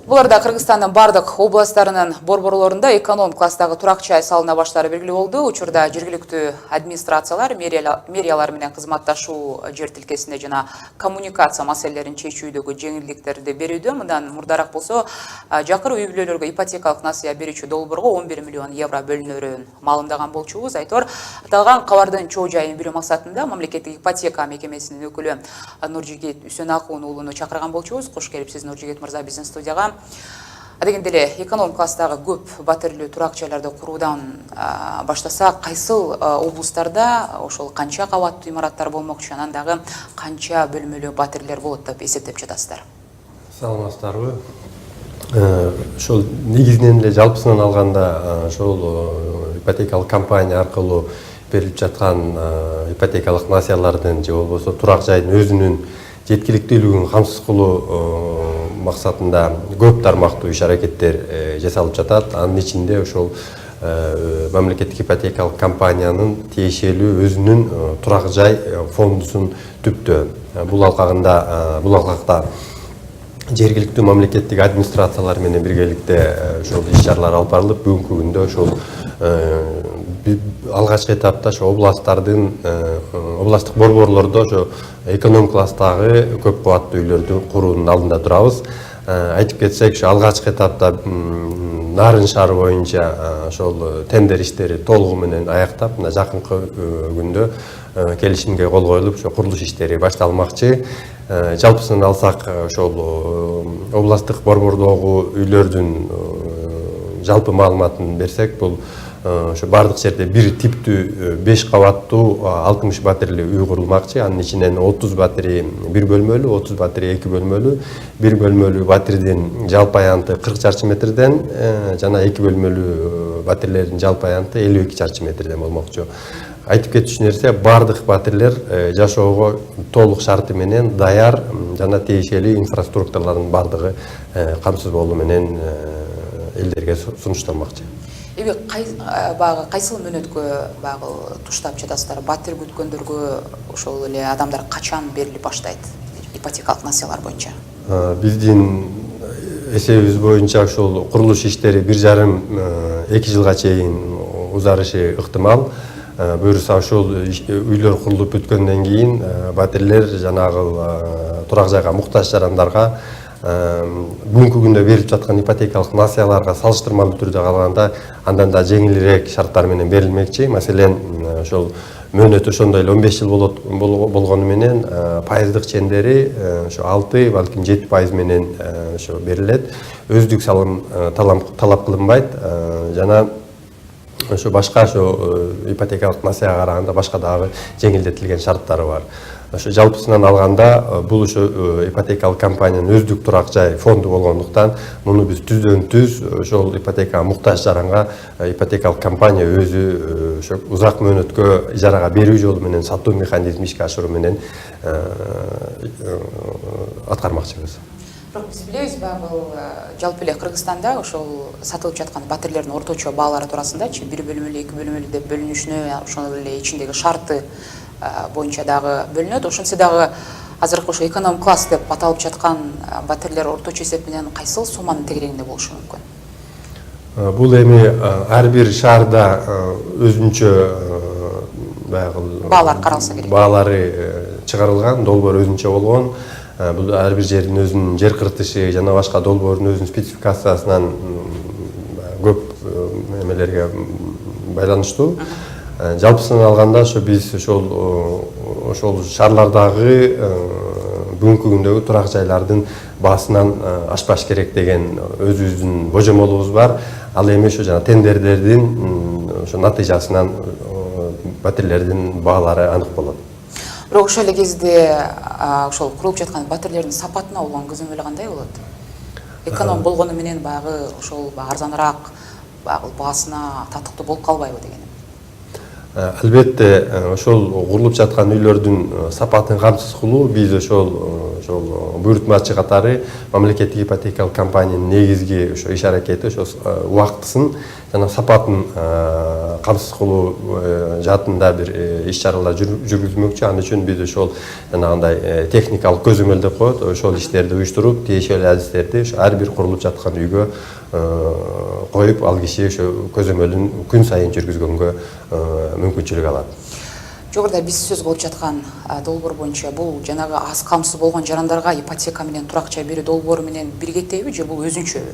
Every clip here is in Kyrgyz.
Буларда Кыргызстандын бардык областтарынын борборлорунда эконом класстагы турак жай салына баштаары белгилүү болду. Учурда жергиликтүү администрациялар мэриялар менен кызматташуу жер тилкесинде жана коммуникация маселелерин чечүүдөгү жеңилдиктерди берүүдө. Мындан мурдараак болсо жакыр үй бүлөлөргө ипотекалык насыя берүүчү долбоорго 11 миллион евро бөлүнөрүн маалымдаган болчубуз. Айтор аталган кабардын чоо жайын билүү максатында мамлекеттик ипотека мекемесинин өкүлү Нуржигит Үсөнакуунун уулуну чакырган болчубуз. Кош келипсиз, Нуржигит мырза, биздин студияга. Адегенде эле эконом класстагы көп батирлүү турак жайларды куруудан баштасак, кайсыл облустарда ошол канча кабаттуу имараттар болмокчу, анан дагы канча бөлмөлүү батирлер болот деп эсептеп жатасыздар? Саламатсыздарбы? Ошол негизинен эле жалпысынан алганда ошол ипотекалык компания аркылуу берилип жаткан ипотекалык насыялардын же болбосо турак жайдын өзүнүн жеткиликтүүлүгүн камсыз кылуу максатында көп тармактуу иш-аракеттер жасалып жатат. Анын ичинде ошол мамлекеттик ипотекалык компаниянын тиешелүү өзүнүн турак жай фондусун түптөө. Бул алкакта жергиликтүү мамлекеттик администрациялар менен биргеликте ошол иш-чаралар алып барылып, бүгүнкү күндө ошол алгачкы этапта ошо областтык борборлордо ошо эконом класстагы көп кабаттуу үйлөрдү куруунун алдында турабыз. Айтып кетсек, ошо алгачкы этапта Нарын шаары боюнча ошол тендер иштери толугу менен аяктап, мына жакынкы күндө келишимге кол коюлуп, ошо курулуш иштери башталмакчы. Жалпысынан алсак, ошол областтык борбордогу үйлөрдүн жалпы маалыматын берсек, бул ошо бардык жерде бир типтүү 5 кабаттуу 60 батирлүү үй курулмакчы. Анын ичинен 30 батири 1 бөлмөлүү, 30 батири 2 бөлмөлүү. 1 бөлмөлүү батирдин жалпы аянты 40 чарчы метрден жана 2 бөлмөлүү батирлердин жалпы аянты 52 чарчы метрден болмокчу. Айтып кетчү нерсе, бардык батирлер жашоого толук шарты менен даяр жана тиешелүү инфраструктуралардын бардыгы камсыз болуу менен элдерге сунушталмакчы. Эми кайсыл мөөнөткө туштап жатасыздар? Батир күткөндөргө ошол эле адамдар качан берилип баштайт ипотекалык насыялар боюнча? Биздин эсебибиз боюнча ошол курулуш иштери 1,5-2 жылга чейин узарышы ыктымал. Буюрса ошол үйлөр курулуп бүткөндөн кийин батирлер жанагы турак жайга муктаж жарандарга бүгүнкү күндө берилип жаткан ипотекалык насыяларга салыштырмалуу түрдө алганда андан да жеңилирээк шарттар менен берилмекчи. Маселен, ошол мөөнөтү ошондой эле 15 жыл болгону менен пайыздык чендери ошо 6, балким 7% менен ошо берилет. Өздүк салым талап кылынбайт жана ошо башка ошо ипотекалык насыяга караганда башка дагы жеңилдетилген шарттары бар. Ошо жалпысынан алганда бул ошо ипотекалык компаниянын өздүк турак жай фонду болгондуктан муну биз түздөн-түз ошол ипотекага муктаж жаранга ипотекалык компания өзү ошо узак мөөнөткө ижарага берүү жолу менен сатуу механизмин ишке ашыруу менен аткармакчыбыз. Бирок биз билебиз, бул жалпы эле Кыргызстанда ошол сатылып жаткан батирлердин орточо баалары туурасындачы 1 бөлмөлүү, 2 бөлмөлүү деп бөлүнүшүнө, ошол эле ичиндеги шарты боюнча дагы бөлүнөт. Ошентсе дагы азыркы ошо эконом класс деп аталып жаткан батирлер орточо эсеп менен кайсыл сумманын тегерегинде болушу мүмкүн? Бул эми ар бир шаарда өзүнчө баалар каралса керек. Баалары чыгарылган, долбоор өзүнчө болгон. Бул ар бир жердин өзүнүн жер кыртышы жана башка долбоордун өзүнүн спецификациясынан көп эмелерге байланыштуу. Жалпысынан алганда ошо биз ошол шаарлардагы бүгүнкү күндөгү турак жайлардын баасынан ашпаш керек деген өзүбүздүн божомолубуз бар. Ал эми ошо жана тендерлердин ошо натыйжасынан батирлердин баалары анык болот. Бирок ошол эле кезде ошол курулуп жаткан батирлердин сапатына болгон көзөмөлү кандай болот? Эконом болгону менен ошол арзаныраак баасына татыктуу болуп калбайбы дегеним. Албетте ошол курулуп жаткан үйлөрдүн сапатын камсыз кылуу биз ошол буйрутмачы катары мамлекеттик ипотекалык компаниянын негизги ошо иш аракети ошо убактысын жана сапатын камсыз кылуу жаатында бир иш чаралар жүргүзмөкчү. Ал үчүн биз ошол жанагындай техникалык көзөмөл деп коет, ошол иштерди уюштуруп, тиешелүү адистерди ошо ар бир курулуп жаткан үйгө коюп, ал киши ошо көзөмөлүн күн сайын жүргүзгөнгө мүмкүнчүлүк алат. Жогоруда биз сөз кылып жаткан долбоор боюнча бул жанагы аз камсыз болгон жарандарга ипотека менен турак жай берүү долбоору менен биргектейби же бул өзүнчөбү?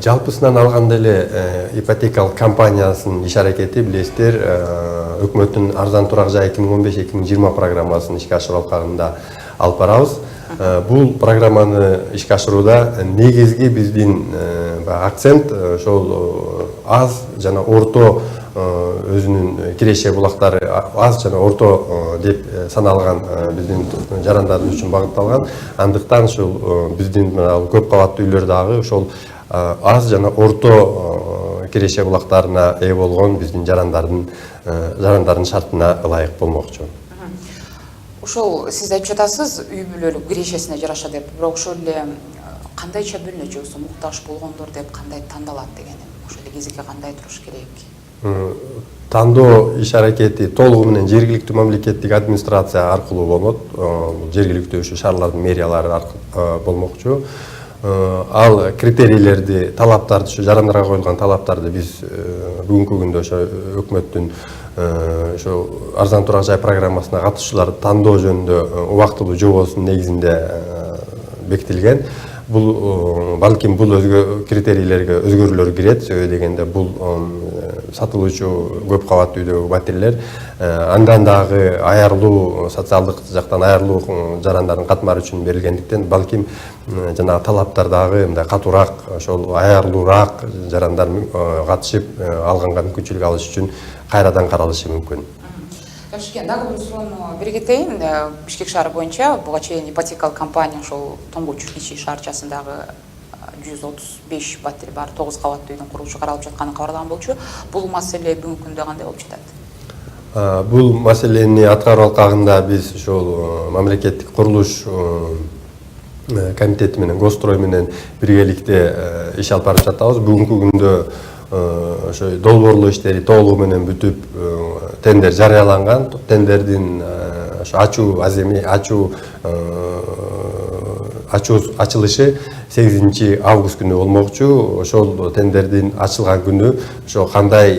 Жалпысынан алганда эле ипотекалык компаниясынын иш аракети билесиздер, өкмөттүн арзан турак жай 2015-2020 программасын ишке ашыруу алкагында алып барабыз. Бул программаны ишке ашырууда негизги биздин акцент ошол аз жана орто өзүнүн киреше булактары аз жана орто деп саналган биздин жарандарыбыз үчүн багытталган. Андыктан ушул биздин көп кабаттуу үйлөр дагы ошол аз жана орто киреше булактарына ээ болгон биздин жарандардын шартына ылайык болмокчу. Ошол сиз айтып жатасыз үй бүлөлүк кирешесине жараша деп, бирок ошол эле кандайча бөлүнөт же болбосо муктаж болгондор деп кандай тандалат дегеним. Ошол эле кезекке кандай туруш керек? Тандоо иш аракети толугу менен жергиликтүү мамлекеттик администрация аркылуу болот. Бул жергиликтүү ушу шаарлардын мэриялары болмокчу. Ал критерийлерди, талаптарды, ушу жарандарга коюлган талаптарды биз бүгүнкү күндө ошо өкмөттүн ошо арзан турак жай программасына катышууларды тандоо жөнүндө убактылуу жобосунун негизинде бекитилген. Бул балким бул өзгө критерийлерге өзгөрүүлөр кирет. Себеби дегенде бул сатылуучу көп кабаттуу үйдөгү батирлер андан дагы аярлуу социалдык жактан аярлуу жарандардын катмары үчүн берилгендиктен балким жанагы талаптар дагы мындай катуураак, ошол аярлуураак жарандар катышып алганга мүмкүнчүлүк алыш үчүн кайрадан каралышы мүмкүн. Жакшы, дагы бир суроону бере кетейин. Бишкек шаары боюнча буга чейин ипотекалык компания ошол Тоңгоч ичи шаарчасындагы 135 батир бар 9 кабаттуу үйдүн курулушу каралып жатканын кабарлаган болчу. Бул маселе бүгүнкү күндө кандай болуп жатат? Бул маселени аткаруу алкагында биз ошол мамлекеттик курулуш комитети менен, Госстрой менен биргеликте иш алып барып жатабыз. Бүгүнкү күндө ошо долбоорлоо иштери толугу менен бүтүп, тендер жарыяланган. Тендердин ошо ачылышы 8 август күнү болмокчу. Ошол тендердин ачылган күнү ошо кандай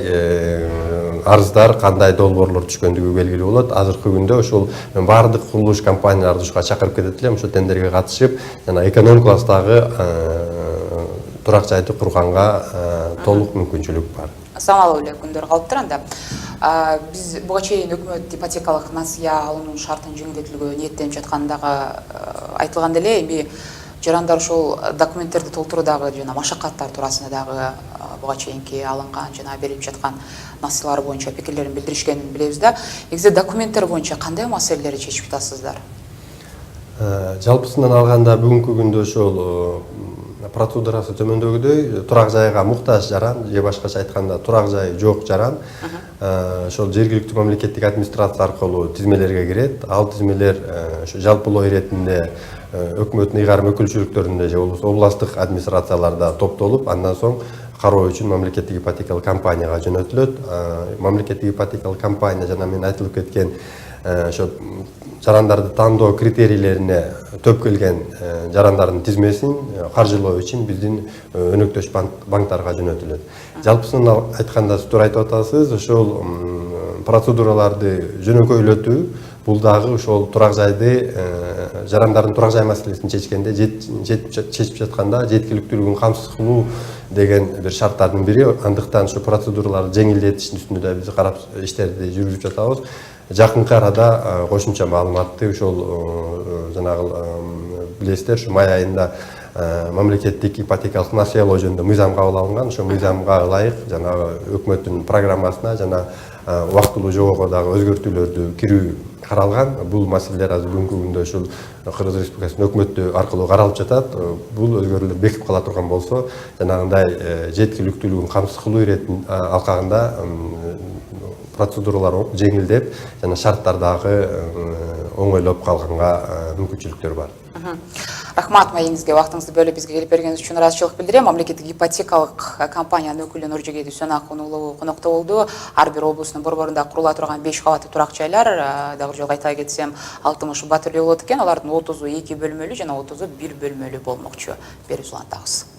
арыздар, кандай долбоорлор түшкөндүгү белгилүү болот. Азыркы күндө ошол баардык курулуш компанияларды ушуга чакырып кетет элем. Ошол тендерге катышып, жана эконом класстагы турак жайды курганга толук мүмкүнчүлүк бар. Самалуу эле күндөр калыптыр анда. Биз буга чейин өкмөт ипотекалык насыя алуунун шартын жеңилдетүүгө ниеттенип жатканы дагы айтылган эле. Эми жарандар ошол документтерди толтуруудагы жана машакаттар туурасында дагы буга чейинки алынган жана берилип жаткан насыялар боюнча пикирлерин билдиришкенин билебиз да. Негизи документтер боюнча кандай маселелерди чечип атасыздар? Жалпысынан алганда бүгүнкү күндө ошол процедурасы төмөндөгүдөй, турак жайга муктаж жаран же башкача айтканда турак жай жок жаран ошол жергиликтүү мамлекеттик администрация аркылуу тизмелерге кирет. Ал тизмелер ошо жалпылоо иретинде өкмөттүн ыйгарым өкүлчүлүктөрүндө же болбосо областтык администрацияларда топтолуп, андан соң кароо үчүн мамлекеттик ипотекалык компанияга жөнөтүлөт. Мамлекеттик ипотекалык компания жана мен айтылып кеткен ошо жарандарды тандоо критерийлерине төп келген жарандардын тизмесин каржылоо үчүн биздин өнөктөш банктарга жөнөтүлөт. Жалпысынан айтканда сиз туура айтып атасыз, ошол процедураларды жөнөкөйлөтүү бул дагы ошол турак жайды жарандардын турак жай маселесин чечкенде чечип жатканда жеткиликтүүлүгүн камсыз кылуу деген бир шарттардын бири. Андыктан ошо процедураларды жеңилдетиштин үстүндө да биз карап иштерди жүргүзүп жатабыз. Жакынкы арада кошумча маалыматты ошол жанагы билесиздер, ушу май айында мамлекеттик ипотекалык насыялоо жөнүндө мыйзам кабыл алынган. Ошол мыйзамга ылайык жанагы өкмөттүн программасына жана убактылуу жобого дагы өзгөртүүлөрдү кирүү каралган. Бул маселелер азыр бүгүнкү күндө ушул Кыргыз Республикасынын өкмөтү аркылуу каралып жатат. Бул өзгөрүүлөр бекип кала турган болсо, жанагындай жеткиликтүүлүгүн камсыз кылуу иретин алкагында процедуралар жеңилдеп жана шарттар дагы оңойлоп калганга мүмкүнчүлүктөр бар. Рахмат, маеңизге вактыңызды бөлүп бизге келип бергениңиз үчүн ыраазычылык билдирем. Мамлекеттик ипотекалык компаниянын өкүлү Нуржеге Дүйсөнаков уулу конокто болду. Ар бир облустун борборунда курула турган 5 кабаттуу турак жайлар, дагы жолу айта кетсем, 60 батирлүү болот экен. Алардын 30-у 2 бөлмөлүү жана 30-у 1 бөлмөлүү болмокчу. Берүүсү улантабыз.